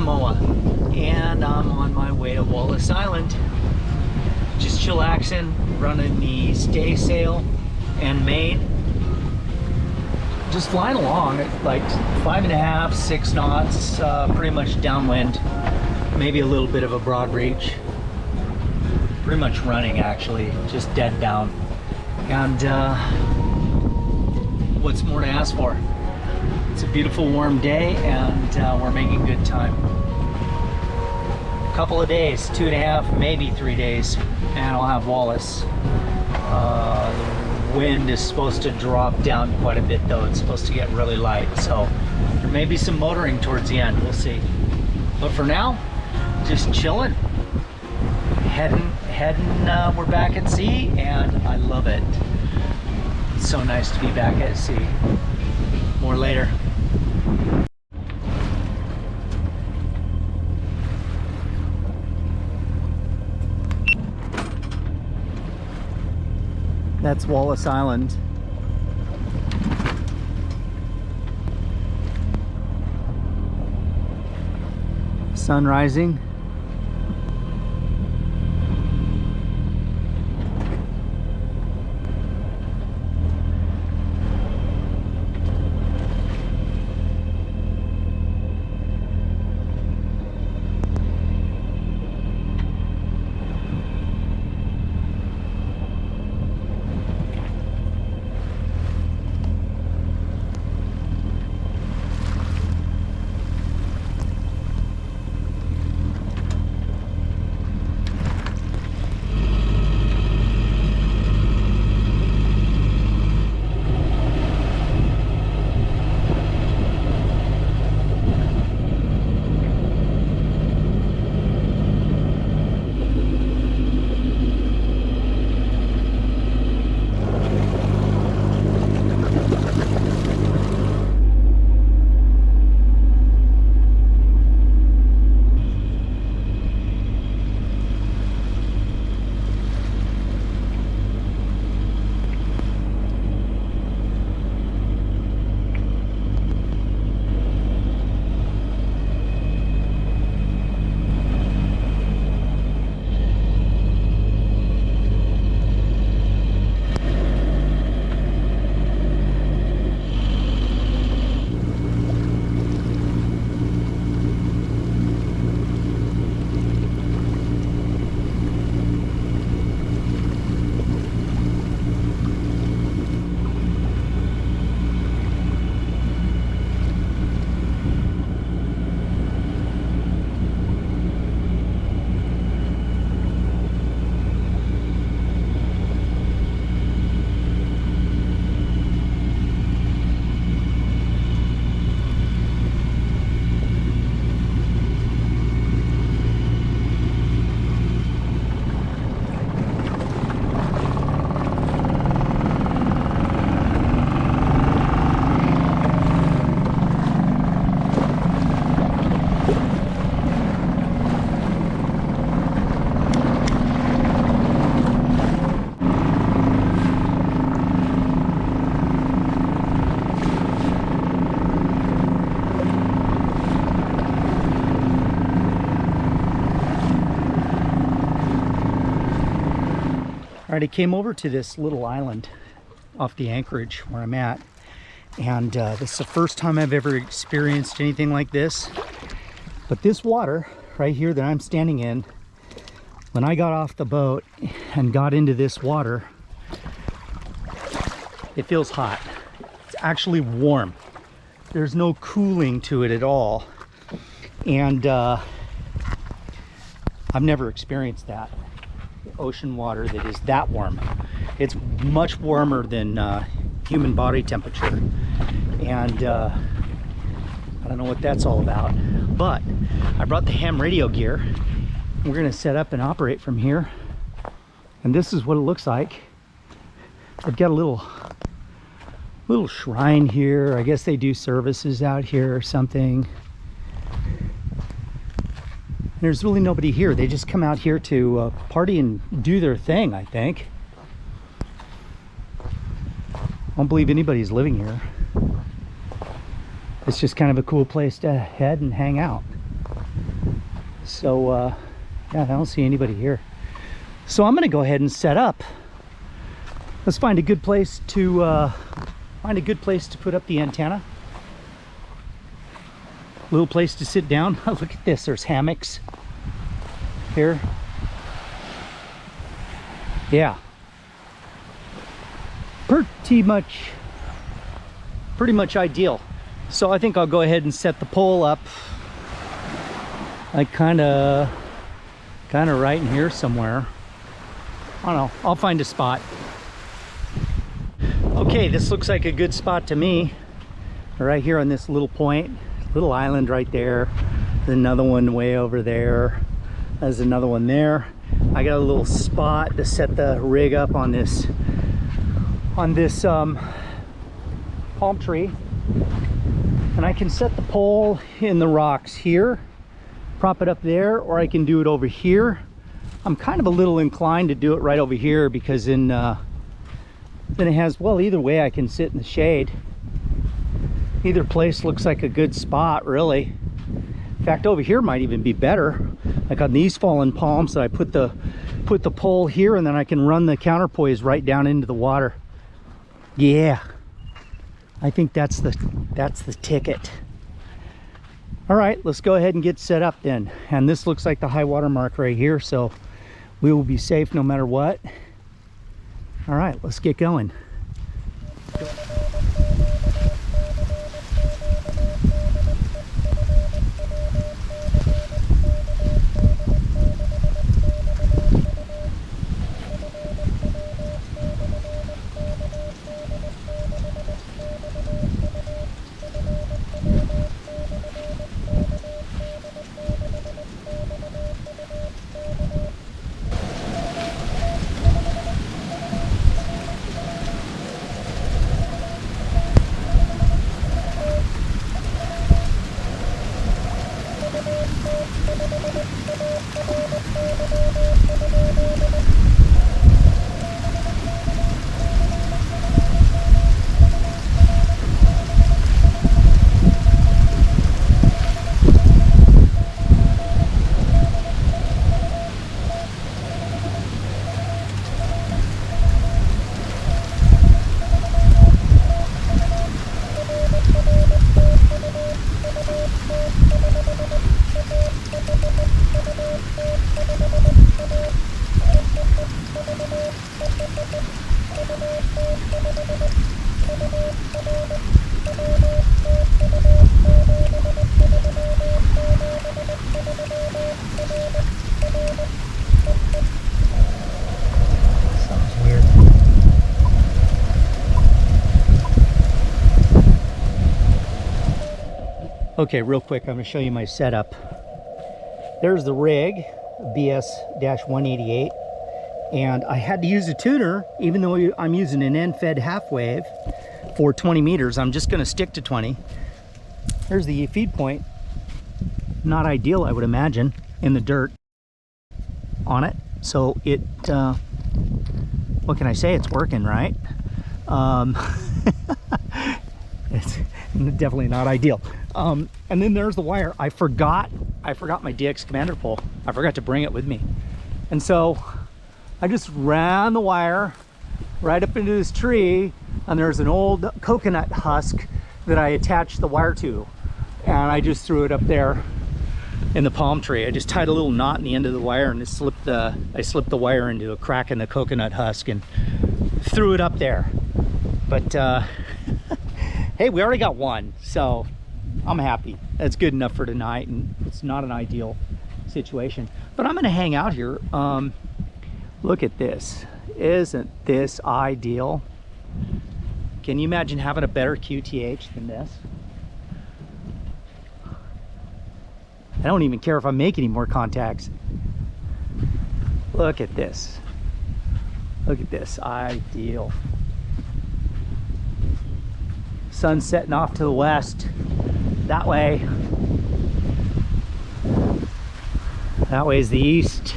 Samoa, and I'm on my way to Wallis Island. Just chillaxing, running the stay sail and main. Just flying along at like 5.5, 6 knots, pretty much downwind, maybe a little bit of a broad reach. Pretty much running actually, just dead down. And what's more to ask for? It's a beautiful warm day, and we're making good time. A couple of days, 2.5, maybe 3 days, and I'll have Wallis. The wind is supposed to drop down quite a bit though. It's supposed to get really light, so there may be some motoring towards the end, we'll see. But for now, just chilling. Heading, we're back at sea, and I love it. It's so nice to be back at sea. More later. That's Wallis Island. Sun rising. All right, I came over to this little island off the anchorage where I'm at, and this is the first time I've ever experienced anything like this. But this water right here that I'm standing in, when I got off the boat and got into this water, it feels hot. It's actually warm. There's no cooling to it at all, and I've never experienced that. Ocean water that is that warm. It's much warmer than human body temperature, and I don't know what that's all about. But I brought the ham radio gear. We're gonna set up and operate from here, and this is what it looks like. I've got a little shrine here. I guess they do services out here or something. There's really nobody here. They just come out here to party and do their thing, I think. I don't believe anybody's living here. It's just kind of a cool place to head and hang out. So yeah, I don't see anybody here. So I'm gonna go ahead and set up. Let's find a good place to put up the antenna. Little place to sit down. Look at this, there's hammocks here. Yeah, pretty much ideal. So I think I'll go ahead and set the pole up like kind of right in here somewhere. I don't know, I'll find a spot. Okay, this looks like a good spot to me. Right here on this little point, little island right there. There's another one way over there. There's another one there. I got a little spot to set the rig up on this palm tree. And I can set the pole in the rocks here, prop it up there, or I can do it over here. I'm kind of a little inclined to do it right over here because then it has, well, either way I can sit in the shade. Either place looks like a good spot, really. In fact, over here might even be better. Like on these fallen palms, that I put the pole here, and then I can run the counterpoise right down into the water. Yeah, I think that's the ticket. All right, let's go ahead and get set up then. And this looks like the high water mark right here, so we will be safe no matter what. All right, let's get going. Okay, real quick, I'm going to show you my setup. There's the rig, BS-188, and I had to use a tuner, even though I'm using an end-fed half wave for 20 meters. I'm just going to stick to 20. There's the feed point. Not ideal, I would imagine, in the dirt on it. So it, what can I say? It's working, right? It's definitely not ideal. And then there's the wire. I forgot my DX commander pole. I forgot to bring it with me. And so I just ran the wire right up into this tree, and there's an old coconut husk that I attached the wire to. And I just threw it up there in the palm tree. I just tied a little knot in the end of the wire, and I slipped the wire into a crack in the coconut husk and threw it up there. But hey, we already got one, so I'm happy. That's good enough for tonight, and it's not an ideal situation. But I'm gonna hang out here. Look at this. Isn't this ideal? Can you imagine having a better QTH than this? I don't even care if I make any more contacts. Look at this. Look at this, ideal. Sun setting off to the west. That way. That way is the east.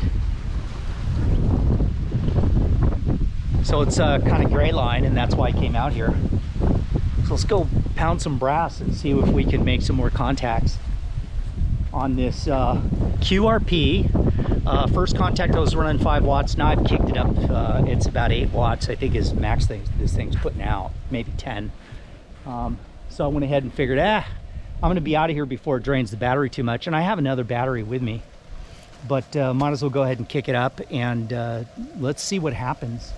So it's a kind of gray line, and that's why I came out here. So let's go pound some brass and see if we can make some more contacts on this QRP. First contact I was running 5 watts. Now I've kicked it up. It's about 8 watts, I think, is max this thing's putting out, maybe 10. So I went ahead and figured, I'm gonna be out of here before it drains the battery too much. And I have another battery with me, but might as well go ahead and kick it up and let's see what happens.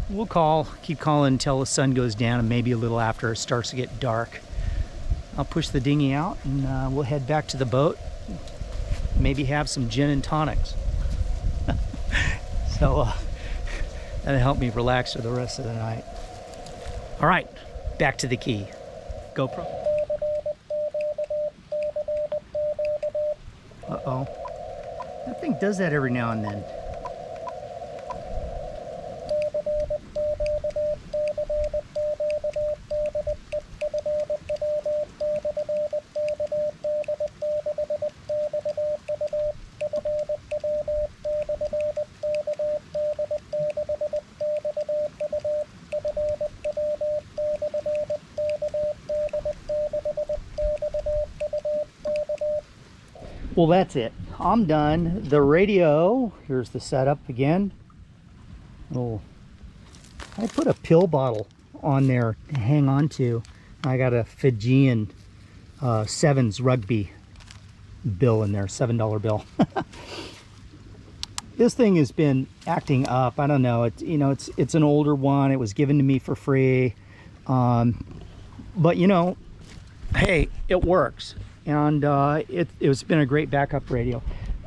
We'll keep calling until the sun goes down, and maybe a little after it starts to get dark. I'll push the dinghy out and we'll head back to the boat. Maybe have some gin and tonics. So that'll help me relax for the rest of the night. All right, back to the key. GoPro. Uh-oh. That thing does that every now and then. Well, that's it. I'm done. The radio, here's the setup again. Oh, I put a pill bottle on there to hang on to. I got a Fijian Sevens rugby bill in there, $7 bill. This thing has been acting up. I don't know. It's an older one. It was given to me for free. But hey, it works. And it's been a great backup radio.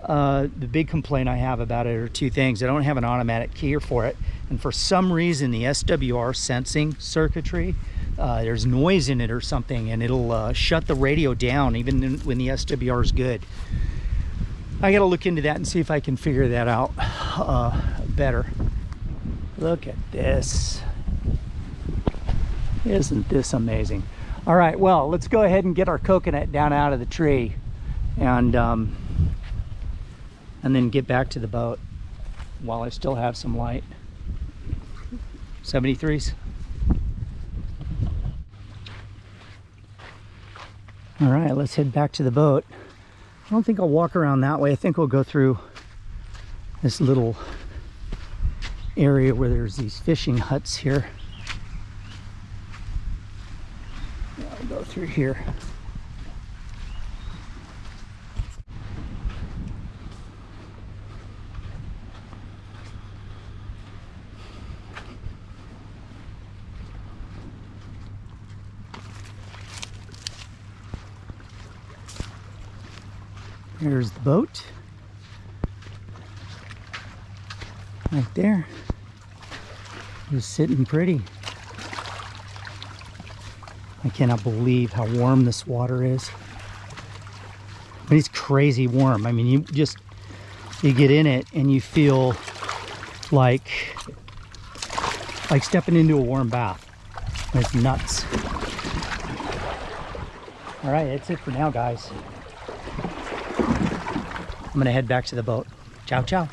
The big complaint I have about it are 2 things. I don't have an automatic keyer for it, and for some reason the SWR sensing circuitry, there's noise in it or something, and it'll shut the radio down even when the SWR is good. I gotta look into that and see if I can figure that out better. Look at this. Isn't this amazing? All right, well, let's go ahead and get our coconut down out of the tree and then get back to the boat while I still have some light. 73s. All right, let's head back to the boat. I don't think I'll walk around that way. I think we'll go through this little area where there's these fishing huts here. I'll go through here. There's the boat. Right there. Just sitting pretty. I cannot believe how warm this water is. But it's crazy warm. I mean, you get in it and you feel like stepping into a warm bath. It's nuts. All right, that's it for now, guys. I'm gonna head back to the boat. Ciao, ciao.